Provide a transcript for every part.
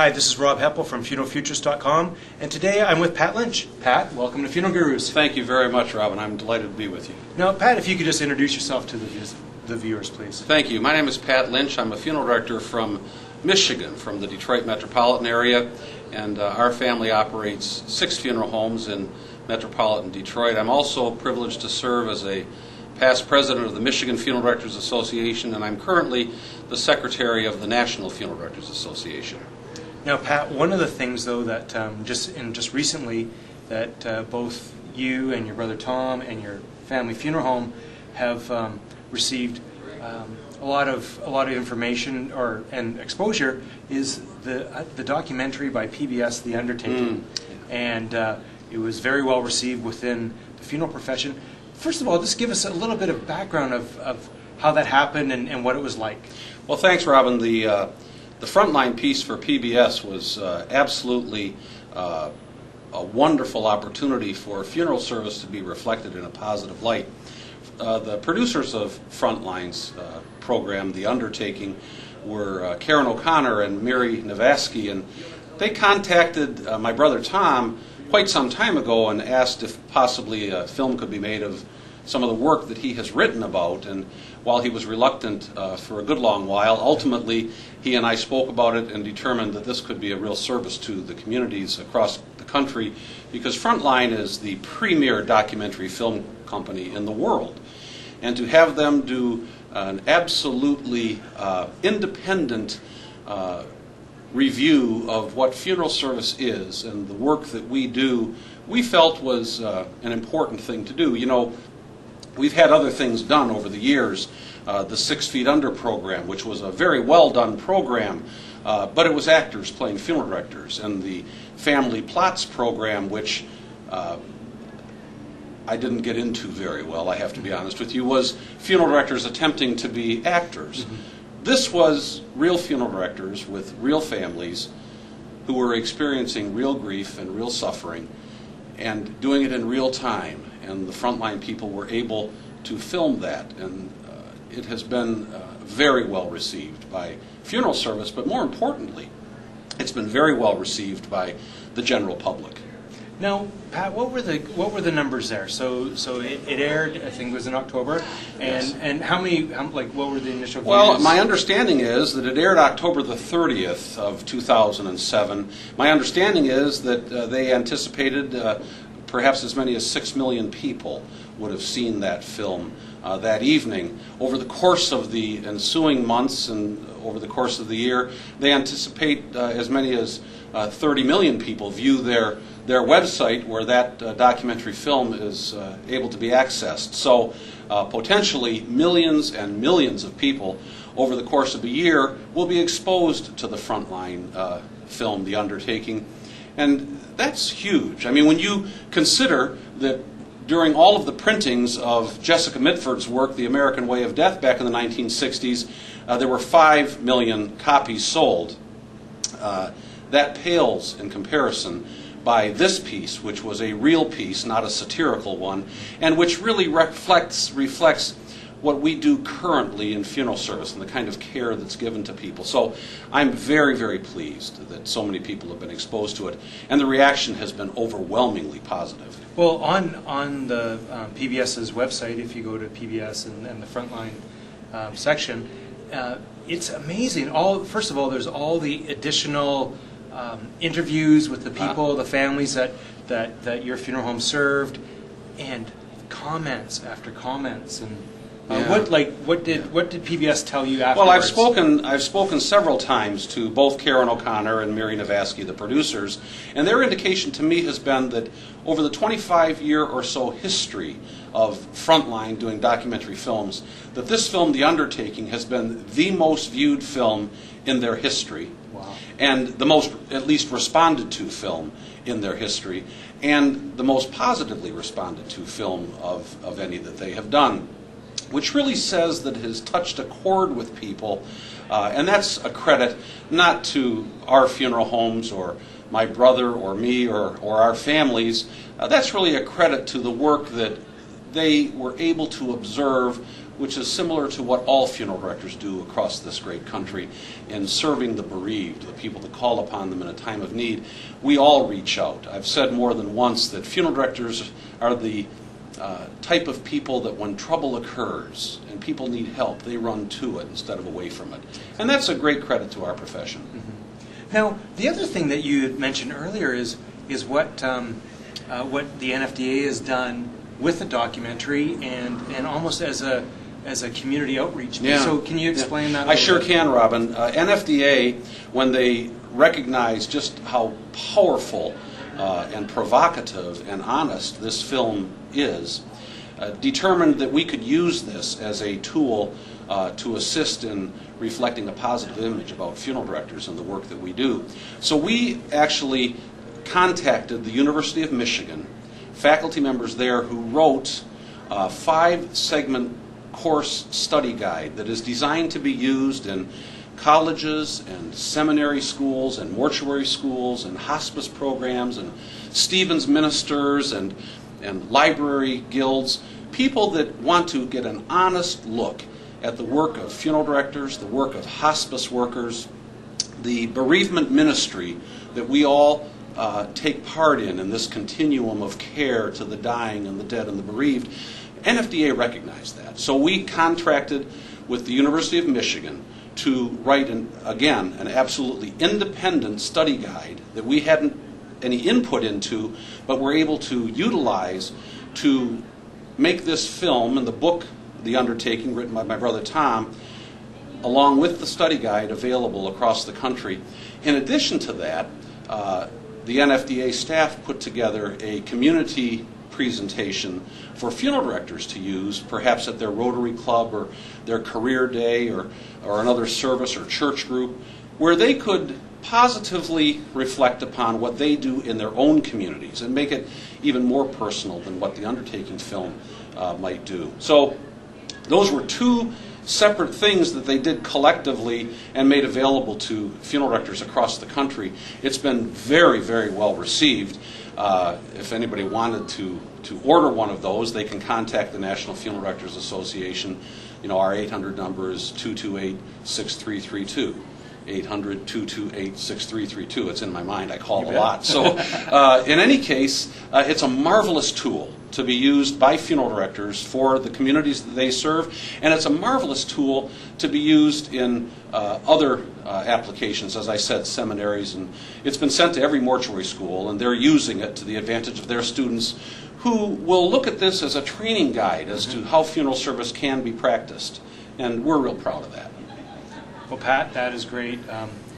Hi, this is Rob Heppel from FuneralFuturist.com, and today I'm with Pat Lynch. Pat, welcome to Funeral Gurus. Thank you very much, Robin. I'm delighted to be with you. Now, Pat, if you could just introduce yourself to the viewers, please. Thank you. My name is Pat Lynch. I'm a funeral director from Michigan, from the Detroit metropolitan area, and our family operates 6 funeral homes in metropolitan Detroit. I'm also privileged to serve as a past president of the Michigan Funeral Directors Association, and I'm currently the secretary of the National Funeral Directors Association. Now, Pat, one of the things, though, that just recently that both you and your brother Tom and your family funeral home have received a lot of information and exposure is the documentary by PBS, The Undertaking, and it was very well received within the funeral profession. First of all, just give us a little bit of background of how that happened and what it was like. Well, thanks, Robin. The frontline piece for PBS was absolutely a wonderful opportunity for funeral service to be reflected in a positive light. The producers of Frontline's program, The Undertaking, were Karen O'Connor and Mary Navasky, and they contacted my brother Tom quite some time ago and asked if possibly a film could be made of some of the work that he has written about. And while he was reluctant for a good long while, ultimately he and I spoke about it and determined that this could be a real service to the communities across the country, because Frontline is the premier documentary film company in the world. And to have them do an absolutely independent review of what funeral service is and the work that we do, we felt was an important thing to do. You know, we've had other things done over the years. The 6 Feet Under program, which was a very well done program, but it was actors playing funeral directors, and the Family Plots program, which I didn't get into very well, I have to be honest with you, was funeral directors attempting to be actors. This was real funeral directors with real families who were experiencing real grief and real suffering and doing it in real time. And the Frontline people were able to film that. And it has been very well received by funeral service, but more importantly, it's been very well received by the general public. Now, Pat, what were the numbers there? So it aired, I think it was in October, and Yes. and what were the initial views? Well, my understanding is that it aired October the 30th of 2007. My understanding is that they anticipated perhaps as many as 6 million people would have seen that film that evening. Over the course of the ensuing months and over the course of the year, they anticipate as many as 30 million people view their website where that documentary film is able to be accessed. So potentially millions and millions of people over the course of a year will be exposed to the Frontline film, The Undertaking. And that's huge. I mean, when you consider that during all of the printings of Jessica Mitford's work, The American Way of Death, back in the 1960s, there were 5 million copies sold. That pales in comparison by this piece, which was a real piece, not a satirical one, and which really reflects what we do currently in funeral service and the kind of care that's given to people. So I'm very, very pleased that so many people have been exposed to it, and the reaction has been overwhelmingly positive. Well, on the PBS's website, if you go to PBS and the Frontline section, it's amazing. First of all, there's all the additional interviews with the people, the families that your funeral home served, and comments after comments. And what did PBS tell you afterwards? Well, I've spoken several times to both Karen O'Connor and Mary Navasky, the producers, and their indication to me has been that over the 25-year or so history of Frontline doing documentary films, that this film, The Undertaking, has been the most viewed film in their history. Wow. And the most, at least, responded to film in their history, and the most positively responded to film of any that they have done, which really says that it has touched a chord with people, and that's a credit not to our funeral homes or my brother or me or our families. That's really a credit to the work that they were able to observe which is similar to what all funeral directors do across this great country in serving the bereaved, the people that call upon them in a time of need. We all reach out. I've said more than once that funeral directors are the type of people that when trouble occurs and people need help, they run to it instead of away from it. And that's a great credit to our profession. Mm-hmm. Now, the other thing that you had mentioned earlier is what the NFDA has done with the documentary and almost as a community outreach. Yeah. So can you explain that? I sure can, Robin. NFDA, when they recognized just how powerful and provocative and honest this film is, determined that we could use this as a tool to assist in reflecting a positive image about funeral directors and the work that we do. So we actually contacted the University of Michigan, faculty members there who wrote a 5-segment course study guide that is designed to be used in colleges and seminary schools and mortuary schools and hospice programs and Stevens ministers and library guilds, people that want to get an honest look at the work of funeral directors, the work of hospice workers, the bereavement ministry that we all take part in this continuum of care to the dying and the dead and the bereaved. NFDA recognized that. So we contracted with the University of Michigan to write, an absolutely independent study guide that we hadn't any input into, but were able to utilize to make this film and the book, The Undertaking, written by my brother Tom, along with the study guide available across the country. In addition to that, the NFDA staff put together a community presentation for funeral directors to use, perhaps at their Rotary Club or their career day or another service or church group, where they could positively reflect upon what they do in their own communities and make it even more personal than what the Undertaking film might do. So those were 2 separate things that they did collectively and made available to funeral directors across the country. It's been very, very well received. If anybody wanted to order one of those, they can contact the National Funeral Directors Association. You know, our 800 number is 228-6332. 800-228-6332. It's in my mind. I call a lot. So in any case, it's a marvelous tool to be used by funeral directors for the communities that they serve, and it's a marvelous tool to be used in other applications, as I said, seminaries, and it's been sent to every mortuary school, and they're using it to the advantage of their students, who will look at this as a training guide as to how funeral service can be practiced, and we're real proud of that. Well, Pat, that is great.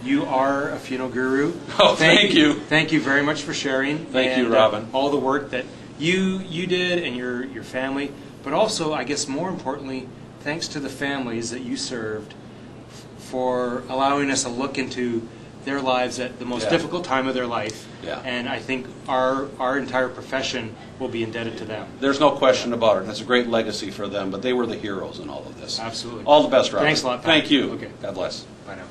You are a funeral guru. Oh, thank you. Thank you very much for sharing. Thank you, Robin. All the work that you did and your family, but also, I guess more importantly, thanks to the families that you served for allowing us a look into their lives at the most difficult time of their life. Yeah. And I think our entire profession will be indebted to them. There's no question about it. It's a great legacy for them, but they were the heroes in all of this. Absolutely. All the best, Robin. Thanks a lot, Pat. Thank you. Okay. God bless. Bye now.